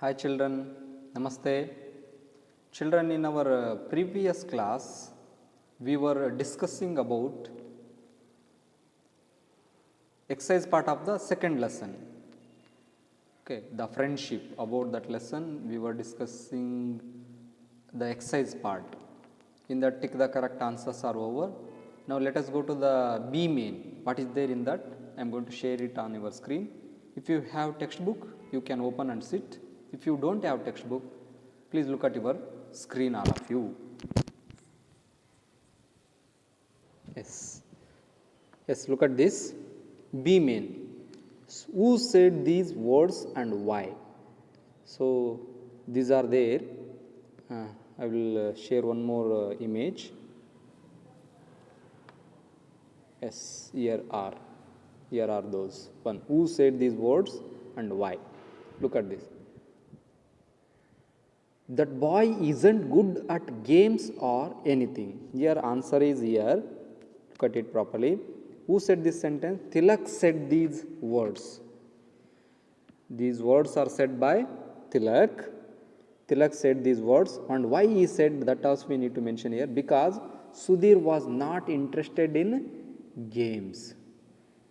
Hi children, Namaste. Children, in our previous class, we were discussing about exercise part of the second lesson. Okay, the friendship. About that lesson, we were discussing the exercise part. In that, tick the correct answers are over. Now let us go to the B main. What is there in that? I am going to share it on your screen. If you have textbook, you can open and sit. If you don't have textbook, please look at your screen, all of you. Yes. Yes, look at this. B main. Who said these words and why? So these are there. I will share one more image. Yes, here are those. One, who said these words and why? Look at this. That boy isn't good at games or anything. Here answer is here. Look at it properly. Who said this sentence? Tilak said these words. These words are said by Tilak. Tilak said these words, and why he said that also we need to mention here, because Sudhir was not interested in games.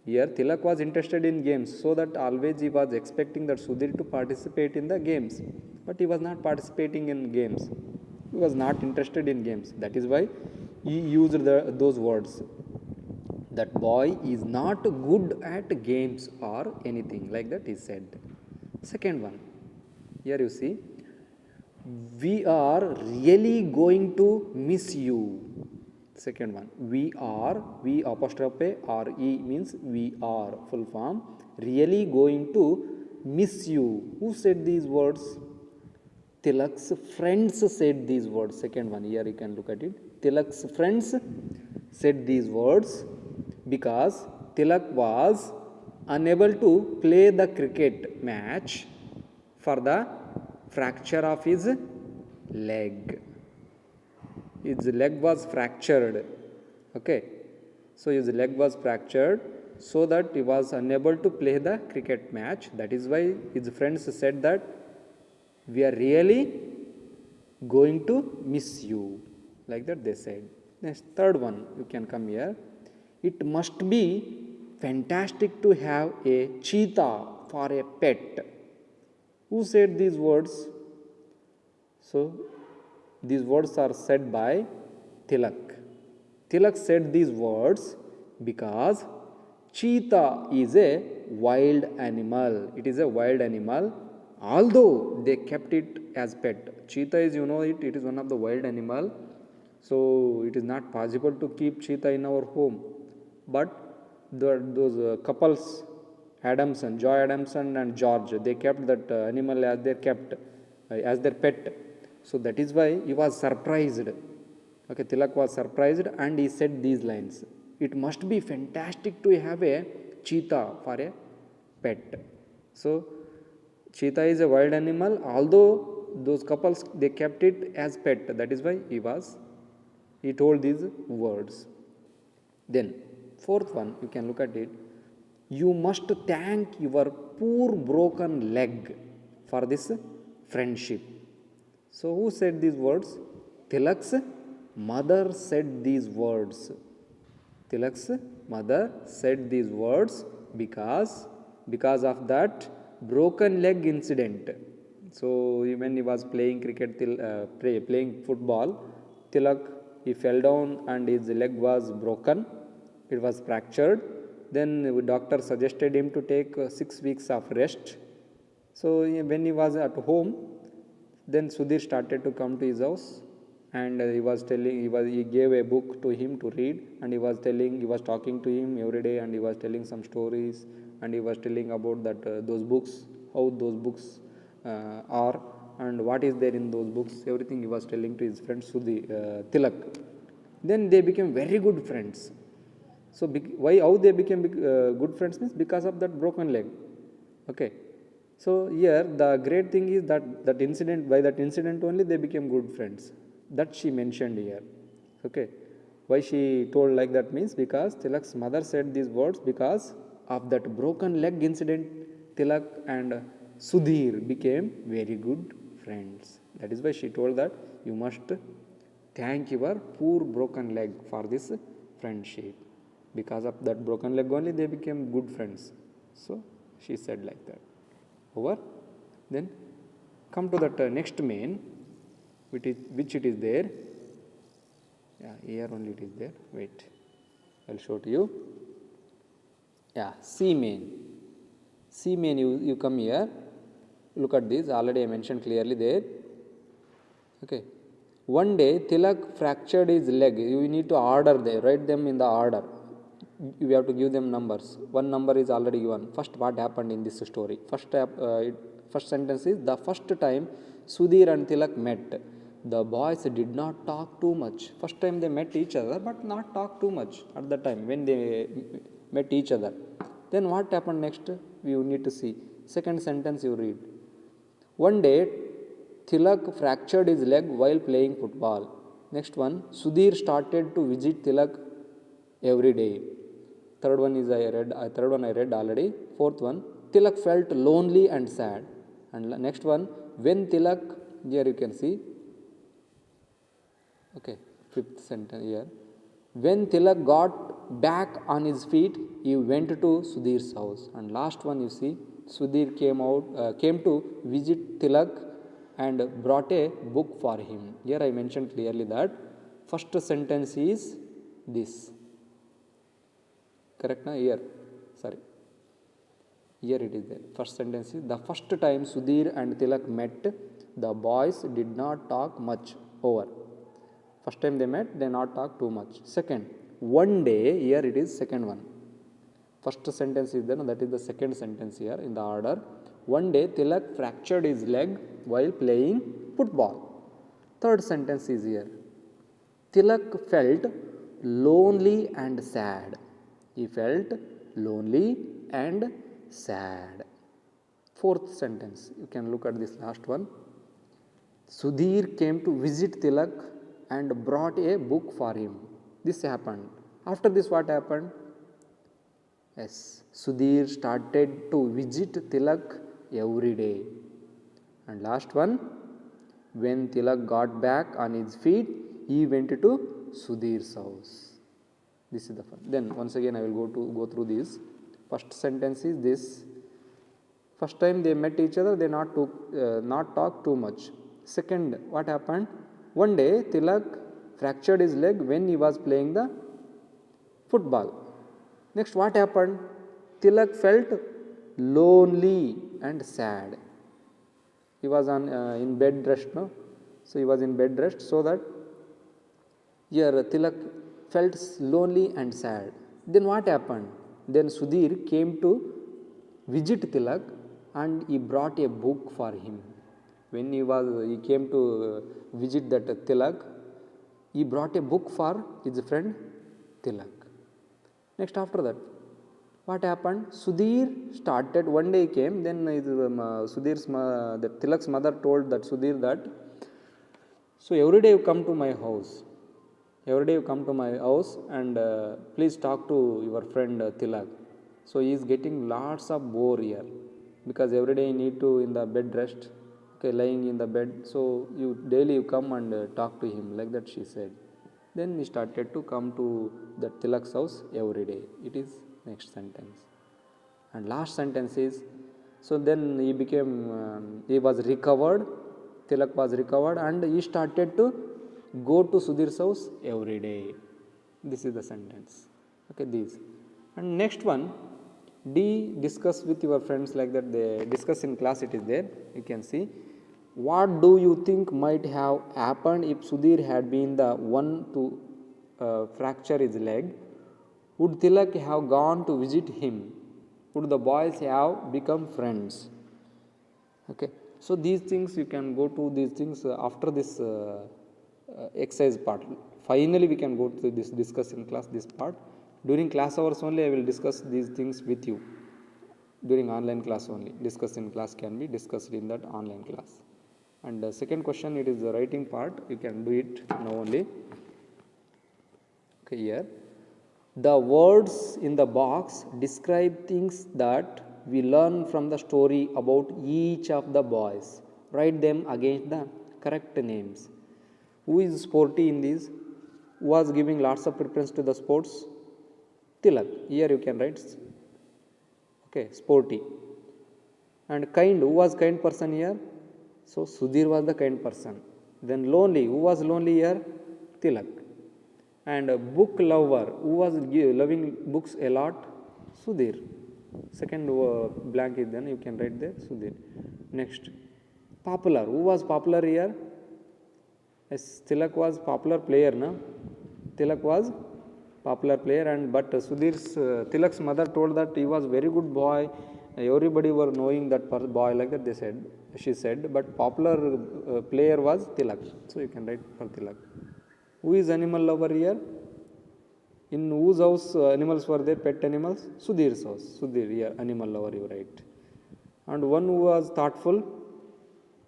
Here Tilak was interested in games, so that always he was expecting that Sudhir to participate in the games, but he was not participating in games. He was not interested in games. That is why he used those words. That boy is not good at games or anything, like that he said. Second one, here you see, we are really going to miss you. Second one, we apostrophe re means we are, full form, really going to miss you. Who said these words? Tilak's friends said these words. Second one, here you can look at it. Tilak's friends said these words because Tilak was unable to play the cricket match for the fracture of his leg. His leg was fractured. Okay. So his leg was fractured, so that he was unable to play the cricket match. That is why his friends said that we are really going to miss you. Like that they said. Next, third one, you can come here. It must be fantastic to have a cheetah for a pet. Who said these words? So, these words are said by Tilak. Tilak said these words because cheetah is a wild animal. It is a wild animal, although they kept it as pet. Cheetah is, it is one of the wild animal. So, it is not possible to keep cheetah in our home. But those couples, Adamson, Joy Adamson and George, they kept that animal as as their pet. So that is why he was surprised. Okay, Tilak was surprised and he said these lines. It must be fantastic to have a cheetah for a pet. So cheetah is a wild animal, although those couples they kept it as pet. That is why he told these words. Then fourth one, you can look at it. You must thank your poor broken leg for this friendship. So who said these words? Tilak's mother said these words. Tilak's mother said these words because of that broken leg incident. So when he was playing cricket, playing football, Tilak, he fell down and his leg was broken. It was fractured. Then the doctor suggested him to take 6 weeks of rest. So when he was at home, then Sudhir started to come to his house, and he gave a book to him to read, and he was talking to him every day, and he was telling some stories, and he was telling about that those books, how those books are, and what is there in those books. Everything he was telling to his friend Tilak. Then they became very good friends. So how they became good friends means because of that broken leg. Okay. So here the great thing is that by that incident only they became good friends. That she mentioned here. Okay. Why she told like that means because Tilak's mother said these words because of that broken leg incident. Tilak and Sudhir became very good friends. That is why she told that you must thank your poor broken leg for this friendship. Because of that broken leg only they became good friends. So she said like that. Over. Then come to that next main, which it is there. Yeah, here only it is there. Wait, I'll show to you. Yeah, C main. C main, you come here. Look at this. Already I mentioned clearly there. Okay. One day Tilak fractured his leg. You need to order there. Write them in the order. You have to give them numbers. One number is already given. First, what happened in this story? First sentence is the first time Sudhir and Tilak met. The boys did not talk too much. First time they met each other, but not talk too much at the time when they met each other. Then what happened next? You need to see. Second sentence you read. One day, Tilak fractured his leg while playing football. Next one, Sudhir started to visit Tilak every day. Third one I read already. Fourth one, Tilak felt lonely and sad. And next one, when Tilak, here you can see. Okay, fifth sentence here. When Tilak got back on his feet, he went to Sudhir's house. And last one you see, Sudhir came to visit Tilak and brought a book for him. Here I mentioned clearly that first sentence is this. Correct na? Here. Sorry. Here it is there. First sentence is the first time Sudhir and Tilak met, the boys did not talk much. Over. First time they met, they not talk too much. Second, one day, here it is second one. First sentence is there, that is the second sentence here in the order. One day, Tilak fractured his leg while playing football. Third sentence is here. Tilak felt lonely and sad. He felt lonely and sad. Fourth sentence, you can look at this last one. Sudhir came to visit Tilak and brought a book for him. This happened. After this, what happened? Yes, Sudhir started to visit Tilak every day. And last one, when Tilak got back on his feet, he went to Sudhir's house. This is the fun. Then once again I will go through this. First sentence is this. First time they met each other, they not talk too much. Second, what happened? One day Tilak fractured his leg when he was playing the football. Next, what happened? Tilak felt lonely and sad. He was in bed rest, no? So he was in bed rest, so that here Tilak felt lonely and sad. Then what happened? Then Sudhir came to visit Tilak and he brought a book for him. When he came to visit that Tilak, he brought a book for his friend Tilak. Next, after that, what happened? Sudhir started, one day he came, then Tilak's mother told that Sudhir that, so every day you come to my house. Every day you come to my house and please talk to your friend Tilak. So he is getting lots of bore here because every day you need to in the bed rest, okay, lying in the bed. So daily you come and talk to him, like that she said. Then he started to come to that Tilak's house every day. It is next sentence. And last sentence is, so then he was recovered, Tilak was recovered and he started to go to Sudhir's house every day. This is the sentence. Okay, these. And next one, D, discuss with your friends, like that they discuss in class, it is there. You can see. What do you think might have happened if Sudhir had been the one to fracture his leg? Would Tilak have gone to visit him? Would the boys have become friends? Okay. So these things you can go to these things after this exercise part. Finally, we can go to this discuss in class this part. During class hours only, I will discuss these things with you. During online class only, discuss in class can be discussed in that online class. And the second question, it is the writing part. You can do it now only. Okay, here. The words in the box describe things that we learn from the story about each of the boys. Write them against the correct names. Who is sporty in these? Who was giving lots of preference to the sports? Tilak. Here you can write, okay, sporty. And kind, who was kind person here? So Sudhir was the kind person. Then lonely, who was lonely here? Tilak. And book lover, who was loving books a lot? Sudhir. Second blank is then you can write there Sudhir. Next, popular, who was popular here? Yes, Tilak was popular player, no? Tilak was popular player, and but Sudhir's Tilak's mother told that he was very good boy. Everybody were knowing that boy like that. They said, she said, but popular player was Tilak. So you can write for Tilak. Who is animal lover here? In whose house animals were there? Pet animals? Sudhir's house. Sudhir here, animal lover. You write. And one who was thoughtful,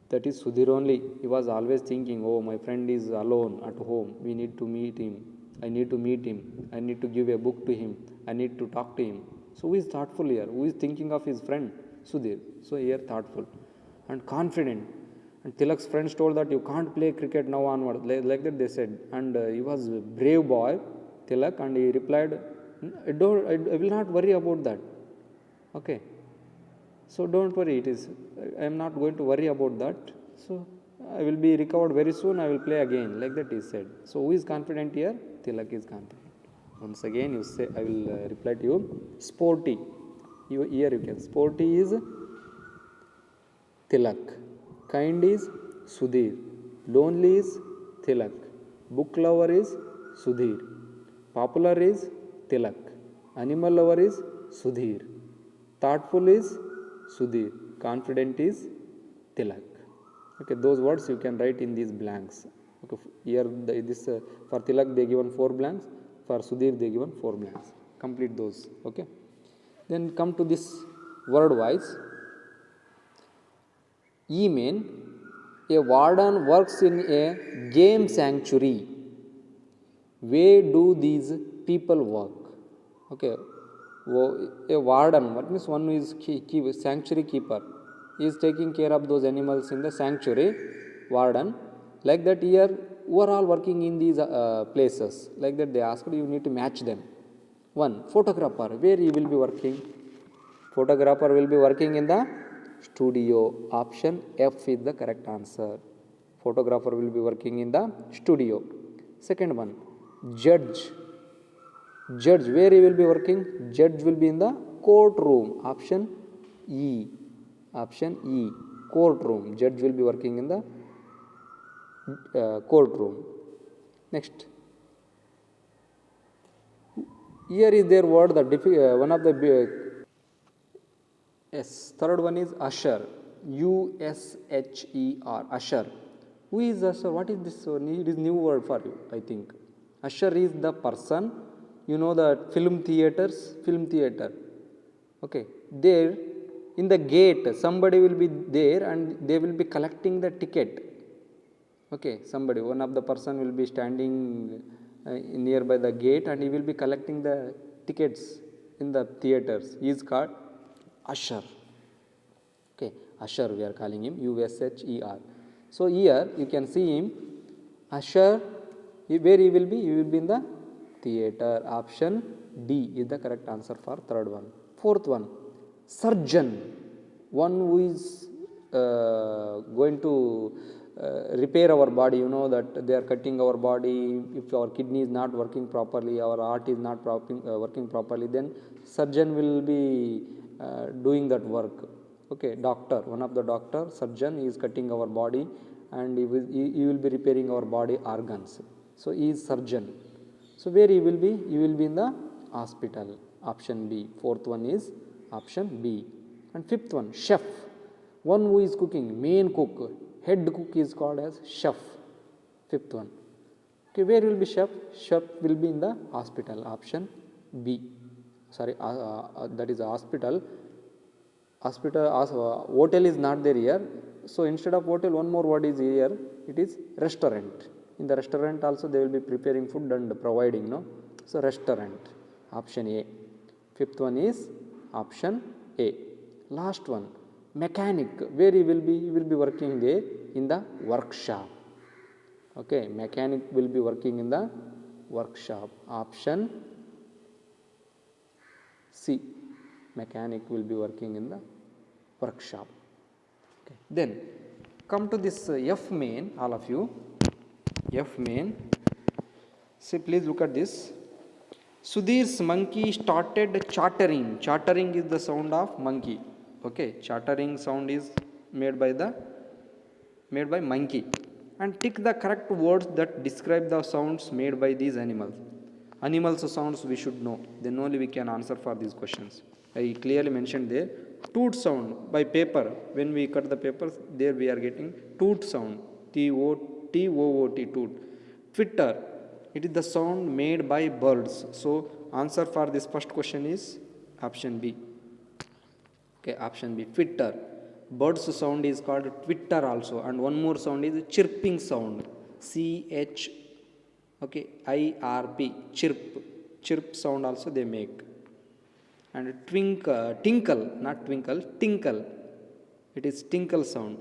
that is Sudhir only. He was always thinking, oh, my friend is alone at home. We need to meet him. I need to meet him. I need to give a book to him. I need to talk to him. So who is thoughtful here? Who is thinking of his friend? Sudhir. So here thoughtful. And confident. And Tilak's friends told that you can't play cricket now onward. Like that they said. And he was a brave boy, Tilak, and he replied, I will not worry about that. Okay. So don't worry, I am not going to worry about that. So I will be recovered very soon, I will play again. Like that he said. So who is confident here? Tilak is confident. Once again you say, I will reply to you, sporty. Here you can. Sporty is Tilak. Kind is Sudhir. Lonely is Tilak. Book lover is Sudhir. Popular is Tilak. Animal lover is Sudhir. Thoughtful is Sudhir. Confident is Tilak. Okay, those words you can write in these blanks. Okay, here for Tilak they given 4 blanks. For Sudhir they given 4 blanks. Complete those. Okay. Then come to this word wise. E-main, a warden works in a game sanctuary. Where do these people work? Okay, a warden, what means one who is sanctuary keeper, is taking care of those animals in the sanctuary, warden. Like that here, who are all working in these places? Like that they asked, you need to match them. One, photographer, where he will be working? Photographer will be working in the studio. Option F is the correct answer. Photographer will be working in the studio. Second one, judge. Judge, where he will be working? Judge will be in the courtroom. Option E. Option E. Courtroom. Judge will be working in the courtroom. Next. Here is their word, one of the yes. Third one is usher. U-S-H-E-R. Usher. Who is usher? What is this? It is new word for you, I think. Usher is the person. You know the film theaters? Film theater. Okay. There, in the gate, somebody will be there and they will be collecting the ticket. Okay. Somebody, one of the person will be standing nearby the gate and he will be collecting the tickets in the theaters. He is called usher. Okay. Usher, we are calling him. U-S-H-E-R. So here you can see him. Usher, where he will be? He will be in the theater. Option D is the correct answer for third one. Fourth one, surgeon. One who is going to repair our body. You know that they are cutting our body. If our kidney is not working properly, our heart is not working properly, then surgeon will be doing that work. Okay, doctor, one of the doctor, surgeon, is cutting our body and he will be repairing our body organs. So he is surgeon. So where he will be? He will be in the hospital. Option B. Fourth one is option B. And fifth one, chef. One who is cooking, main cook, head cook is called as chef. Fifth one. Okay, where will be chef? Chef will be in the hospital. Option B. Sorry, that is a hospital. Hotel is not there here. So instead of hotel, one more word is here. It is restaurant. In the restaurant also they will be preparing food and providing, no? So restaurant. Option A. Fifth one is option A. Last one, mechanic. Where he will be? He will be working there in the workshop. Okay, mechanic will be working in the workshop. Option C. Mechanic will be working in the workshop. Okay. Then come to this F main, all of you. F main. See, please look at this. Sudhir's monkey started chattering. Chattering is the sound of monkey. Okay, chattering sound is made by monkey. And tick the correct words that describe the sounds made by these animals. Animals sounds we should know. Then only we can answer for these questions. I clearly mentioned there. Toot sound by paper. When we cut the papers, there we are getting toot sound. T-O-T, toot. Twitter. It is the sound made by birds. So answer for this first question is option B. Okay, option B. Twitter. Bird's sound is called twitter also. And one more sound is chirping sound. C-H, okay, I-R-P. Chirp. Chirp sound also they make. And tinkle, not twinkle, tinkle. It is tinkle sound.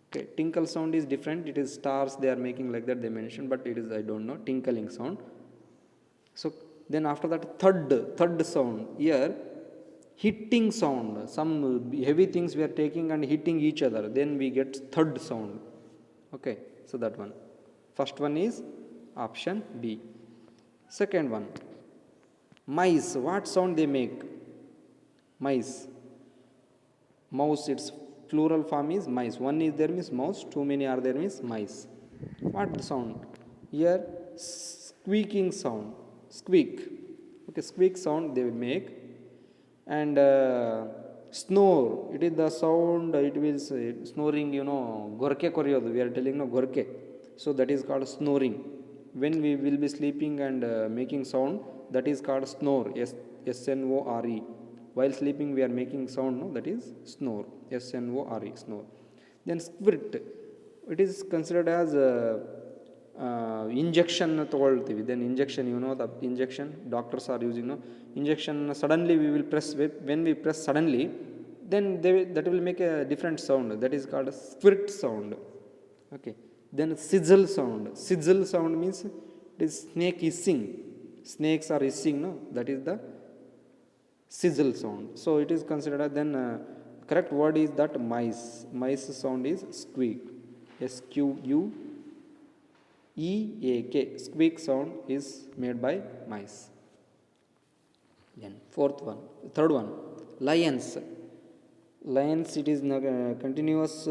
Okay, tinkle sound is different. It is stars they are making like that they mentioned, but it is I don't know tinkling sound. So then after that thud sound. Here hitting sound. Some heavy things we are taking and hitting each other. Then we get thud sound. Okay, so that one. First one is option B. Second one. Mice. What sound they make? Mice. Mouse. Its plural form is mice. One is there means mouse. Too many are there means mice. What the sound? Here squeaking sound. Squeak. Okay, squeak sound they will make. And snore. It is the sound. It will snoring. You know, gorke koryodu. We are telling no gorke. So that is called snoring. When we will be sleeping and making sound, that is called snore. S-N-O-R-E. While sleeping we are making sound, no, that is snore. S-N-O-R-E, snore. Then squirt. It is considered as injection. Then injection, you know the injection. Doctors are using, no? Injection, suddenly we will press, when we press suddenly, then that will make a different sound. That is called a squirt sound. Okay. Then sizzle sound. Sizzle sound means it is snake hissing. Snakes are hissing, no? That is the sizzle sound. So it is considered as then correct word is that mice. Mice sound is squeak. S-Q-U-E-A-K. Squeak sound is made by mice. Then third one, lions. Lions, it is continuous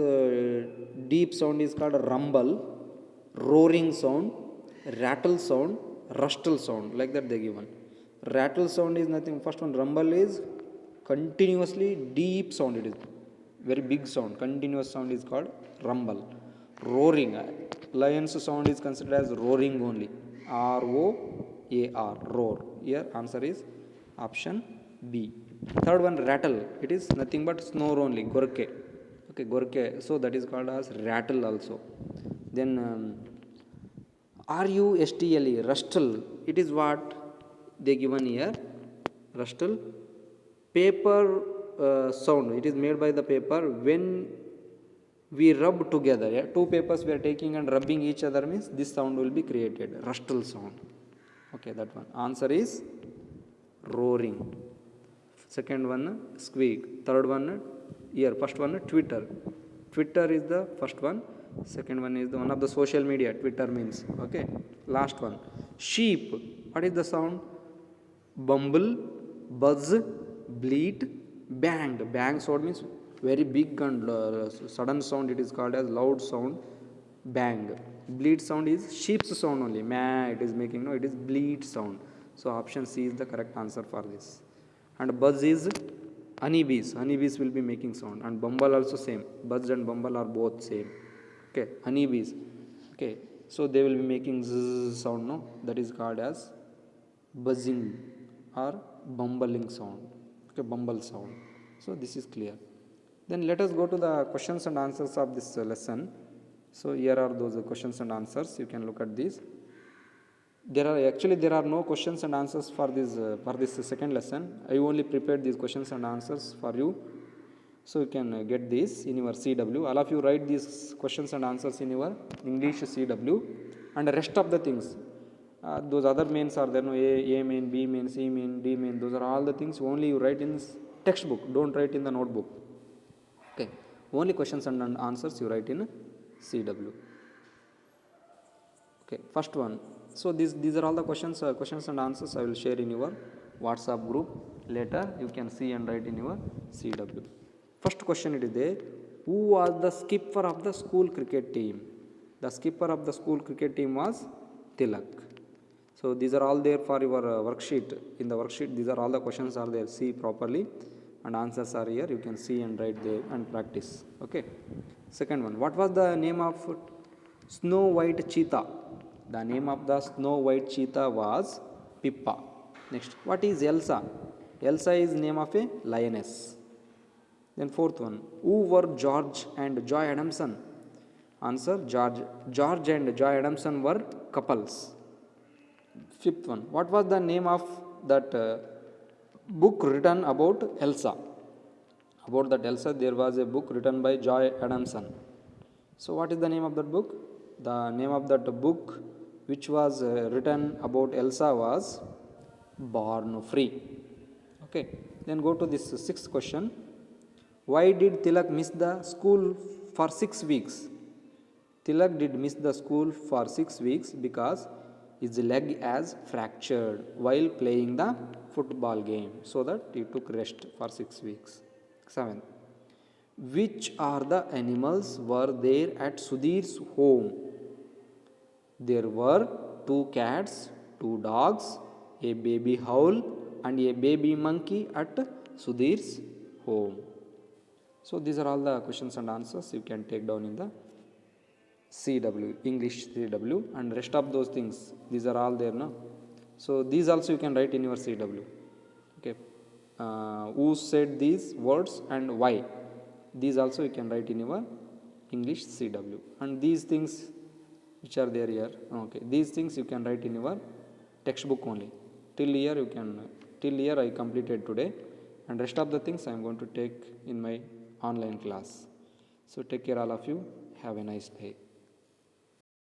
deep sound is called rumble, roaring sound, rattle sound, rustle sound, like that they given. Rattle sound is nothing. First one, rumble is continuously deep sound. It is very big sound. Continuous sound is called rumble. Roaring. Lion's sound is considered as roaring only. R-O-A-R. Roar. Here answer is option B. Third one, rattle. It is nothing but snore only. Gorke. Okay, gorke. So that is called as rattle also. Then R-U-S-T-L-E. Rustle. It is what they given here. Rustle. Paper sound. It is made by the paper when we rub together. Yeah? Two papers we are taking and rubbing each other means this sound will be created. Rustle sound. Okay, that one. Answer is roaring. Second one, squeak. Third one, ear. First one, Twitter. Twitter is the first one. Second one is the one of the social media. Twitter means. Okay. Last one, sheep. What is the sound? Bumble, buzz, bleat, bang. Bang sound means very big and sudden sound. It is called as loud sound. Bang. Bleat sound is sheep's sound only. Meh, it is making, no, it is bleat sound. So option C is the correct answer for this. And buzz is honeybees. Honeybees will be making sound. And bumble also same. Buzz and bumble are both same. Okay, honeybees. Okay, so they will be making zzz sound, no? That is called as buzzing or bumbling sound. Okay, bumble sound. So this is clear. Then let us go to the questions and answers of this lesson. So here are those questions and answers. You can look at these. There are no questions and answers for this second lesson. I only prepared these questions and answers for you So you can get this in your CW. All of you write these questions and answers in your English CW, and the rest of the things. Those other mains are there, no, A main, B main, C main, D main. Those are all the things only you write in textbook. Don't write in the notebook. Okay. Only questions and answers you write in CW. Okay. First one. So these are all the questions and answers I will share in your WhatsApp group. Later you can see and write in your CW. First question it is there. Who was the skipper of the school cricket team? The skipper of the school cricket team was Tilak. So these are all there for your worksheet. In the worksheet, these are all the questions are there. See properly, and answers are here. You can see and write there and practice. Okay. Second one. What was the name of Snow White cheetah? The name of the Snow White cheetah was Pippa. Next. What is Elsa? Elsa is name of a lioness. Then fourth one. Who were George and Joy Adamson? Answer. George and Joy Adamson were couples. Fifth one. What was the name of that book written about Elsa? About that Elsa, there was a book written by Joy Adamson. So what is the name of that book? The name of that book which was written about Elsa was Born Free. Okay. Then go to this sixth question. Why did Tilak miss the school for 6 weeks? Tilak did miss the school for 6 weeks because his leg has fractured while playing the football game, so that he took rest for 6 weeks. 7. Which are the animals were there at Sudhir's home? There were 2 cats, 2 dogs, a baby owl and a baby monkey at Sudhir's home. So these are all the questions and answers you can take down in the CW, English CW, and rest of those things, these are all there, no? So these also you can write in your CW. Okay. Who said these words and why? These also you can write in your English CW. And these things which are there here, okay, these things you can write in your textbook only. Till here I completed today, and rest of the things I am going to take in my online class. So take care all of you. Have a nice day.